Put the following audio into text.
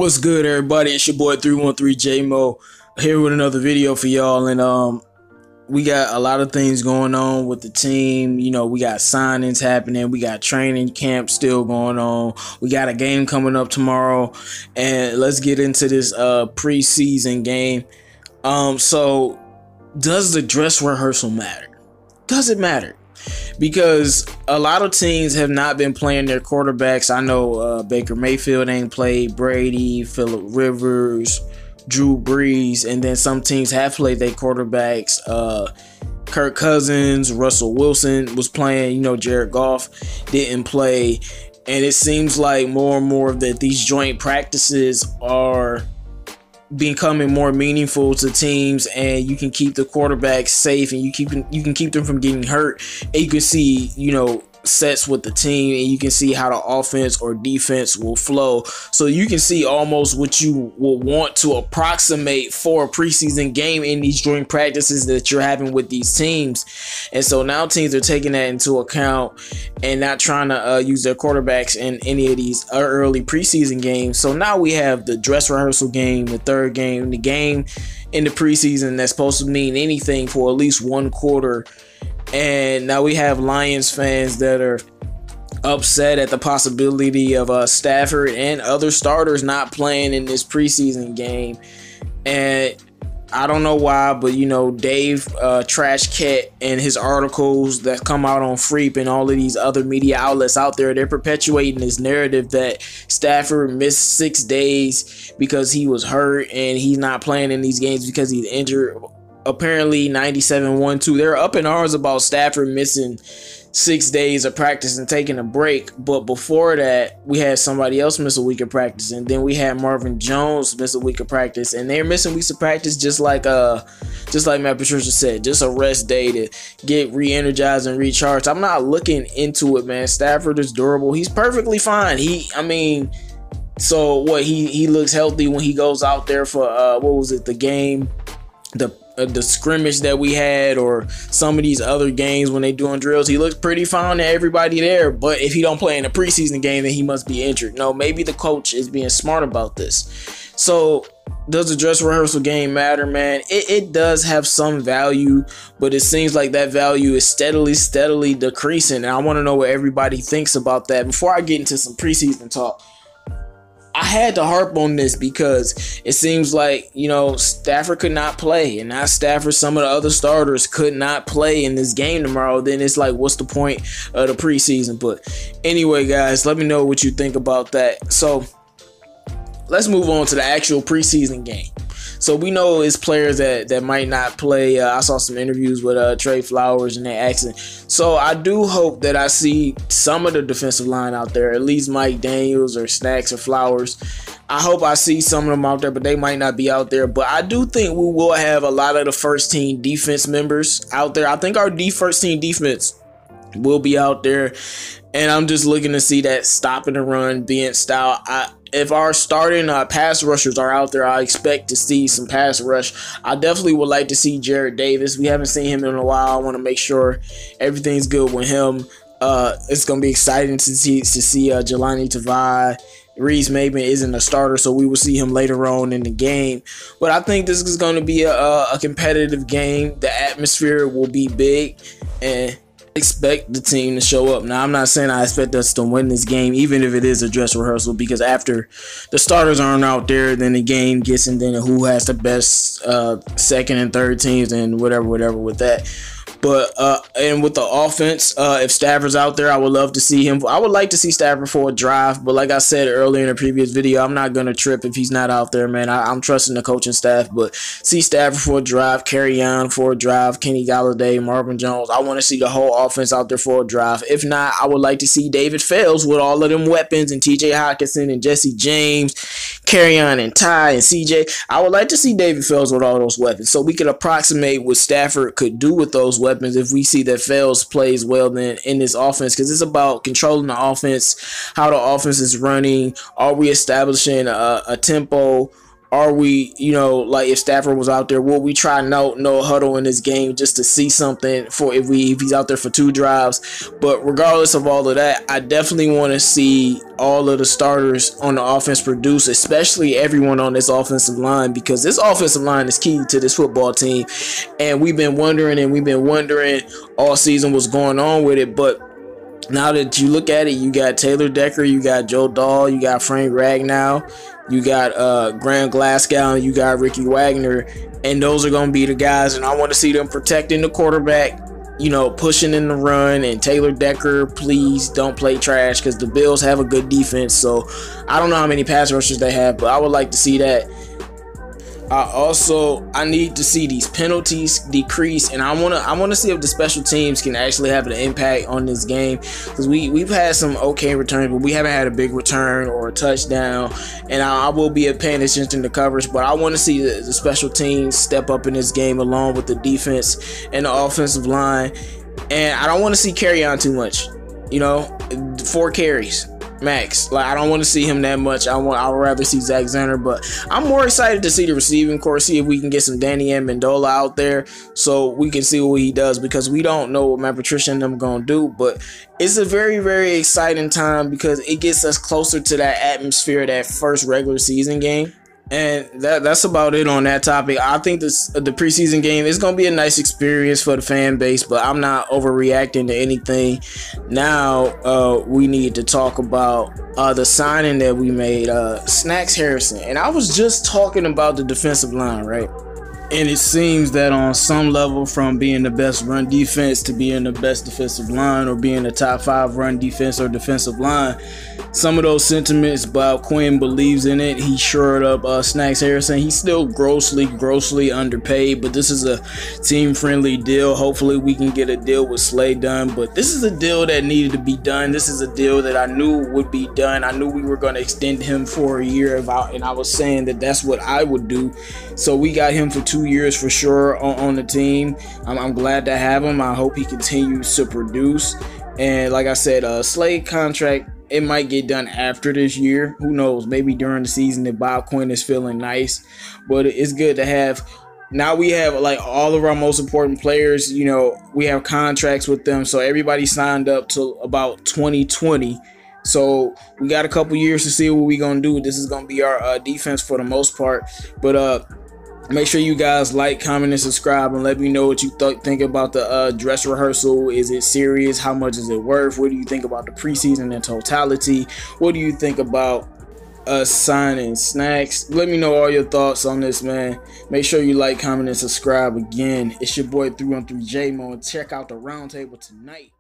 What's good, everybody? It's your boy 313 J-Mo here with another video for y'all. And we got a lot of things going on with the team. You know, we got signings happening. We got training camp still going on. We got a game coming up tomorrow. And let's get into this preseason game. So does the dress rehearsal matter? Does it matter? Because a lot of teams have not been playing their quarterbacks. I know Baker Mayfield ain't played, Brady, Phillip Rivers, Drew Brees, and then some teams have played their quarterbacks. Kirk Cousins, Russell Wilson was playing. You know, Jared Goff didn't play. And it seems like more and more that these joint practices are becoming more meaningful to teams, and you can keep the quarterbacks safe, and you can keep them from getting hurt, and you can see, you know, sets with the team, and you can see how the offense or defense will flow. So you can see almost what you will want to approximate for a preseason game in these joint practices that you're having with these teams. And so now teams are taking that into account and not trying to use their quarterbacks in any of these early preseason games. So now we have the dress rehearsal game, the third game, the game in the preseason that's supposed to mean anything for at least one quarter. And now we have Lions fans that are upset at the possibility of Stafford and other starters not playing in this preseason game. And I don't know why, but, you know, Dave Trash Cat and his articles that come out on Freep and all of these other media outlets out there, they're perpetuating this narrative that Stafford missed 6 days because he was hurt and he's not playing in these games because he's injured. Apparently 97-1-2. They're up in arms about Stafford missing 6 days of practice and taking a break. But before that, we had somebody else miss a week of practice, and then we had Marvin Jones miss a week of practice, and they're missing weeks of practice just like Matt Patricia said, just a rest day to get re-energized and recharged. I'm not looking into it, man. Stafford is durable. He's perfectly fine. So what? He looks healthy when he goes out there for the game, the scrimmage that we had, or some of these other games when they doing drills. He looks pretty fine to everybody there, but if he don't play in a preseason game, then he must be injured. No, maybe the coach is being smart about this. So does the dress rehearsal game matter, man? It does have some value, but it seems like that value is steadily decreasing, and I want to know what everybody thinks about that. Before I get into some preseason talk, I had to harp on this because it seems like, you know, Stafford could not play, and not Stafford, some of the other starters could not play in this game tomorrow. Then it's like, what's the point of the preseason? But anyway, guys, let me know what you think about that. So let's move on to the actual preseason game. So we know it's players that might not play. I saw some interviews with Trey Flowers, and they're asking. So I do hope that I see some of the defensive line out there, at least Mike Daniels or Snacks or Flowers. I hope I see some of them out there, but they might not be out there. But I do think we will have a lot of the first team defense members out there. I think our first team defense will be out there, and I'm just looking to see that stopping the run being style. If our starting pass rushers are out there, I expect to see some pass rush. I definitely would like to see Jared Davis. We haven't seen him in a while. I want to make sure everything's good with him. It's going to be exciting to see Jelani Tavai. Reese Maben isn't a starter, so we will see him later on in the game. But I think this is going to be a competitive game. The atmosphere will be big, and expect the team to show up. Now, I'm not saying I expect us to win this game, even if it is a dress rehearsal, because after the starters aren't out there, then the game gets, and then who has the best second and third teams and whatever with that. But and with the offense, if Stafford's out there, I would love to see him. I would like to see Stafford for a drive, but like I said earlier in a previous video, I'm not going to trip if he's not out there, man. I'm trusting the coaching staff, but see Stafford for a drive, carry on for a drive, Kenny Galladay, Marvin Jones. I want to see the whole offense out there for a drive. If not, I would like to see David Fells with all of them weapons, and TJ Hockenson and Jesse James, Kerryon and Ty and CJ. I would like to see David Fells with all those weapons, so we could approximate what Stafford could do with those weapons if we see that Fells plays well then in this offense, because it's about controlling the offense, how the offense is running. Are we establishing a tempo? Are we, like if Stafford was out there, will we try no huddle in this game just to see something for if he's out there for 2 drives? But regardless of all of that, I definitely want to see all of the starters on the offense produce, especially everyone on this offensive line, because this offensive line is key to this football team. And we've been wondering all season what's going on with it. But now that you look at it, you got Taylor Decker, you got Joe Dahl, you got Frank Ragnow, you got Graham Glasgow, and you got Ricky Wagner, and those are going to be the guys. And I want to see them protecting the quarterback, pushing in the run. And Taylor Decker, please don't play trash, because the Bills have a good defense. So I don't know how many pass rushers they have, but I would like to see that. I need to see these penalties decrease, and I want to see if the special teams can actually have an impact on this game, because we've had some okay returns, but we haven't had a big return or a touchdown. And I will be paying attention to coverage, but I want to see the special teams step up in this game along with the defense and the offensive line. And I don't want to see carry on too much, 4 carries max. Like, I don't want to see him that much. I would rather see Zach Zenner, but I'm more excited to see the receiving core, see if we can get some Danny Amendola out there so we can see what he does, because we don't know what Matt Patricia and them going to do. But it's a very, very exciting time, because it gets us closer to that atmosphere of that first regular season game. And that's about it on that topic. I think the preseason game is going to be a nice experience for the fan base, but I'm not overreacting to anything. Now we need to talk about the signing that we made, Snacks Harrison. And I was just talking about the defensive line, right? And it seems that on some level, from being the best run defense to being the best defensive line, or being the top 5 run defense or defensive line, some of those sentiments, Bob Quinn believes in it. He shored up Snacks Harrison. He's still grossly underpaid, but this is a team-friendly deal. Hopefully we can get a deal with Slay done, but this is a deal that needed to be done. This is a deal that I knew would be done. I knew we were going to extend him for a year, and I was saying that that's what I would do. So we got him for 2 years for sure on the team. I'm glad to have him. I hope he continues to produce. And like I said, Slade contract, it might get done after this year. Who knows? Maybe during the season if Bob Quinn is feeling nice. But it's good to have. Now we have like all of our most important players. We have contracts with them. So everybody signed up till about 2020. So we got a couple years to see what we're going to do. This is going to be our defense for the most part. But make sure you guys like, comment, and subscribe, and let me know what you think about the dress rehearsal. Is it serious? How much is it worth? What do you think about the preseason in totality? What do you think about us signing Snacks? Let me know all your thoughts on this, man. Make sure you like, comment, and subscribe. Again, it's your boy 313 J Mo, and check out the roundtable tonight.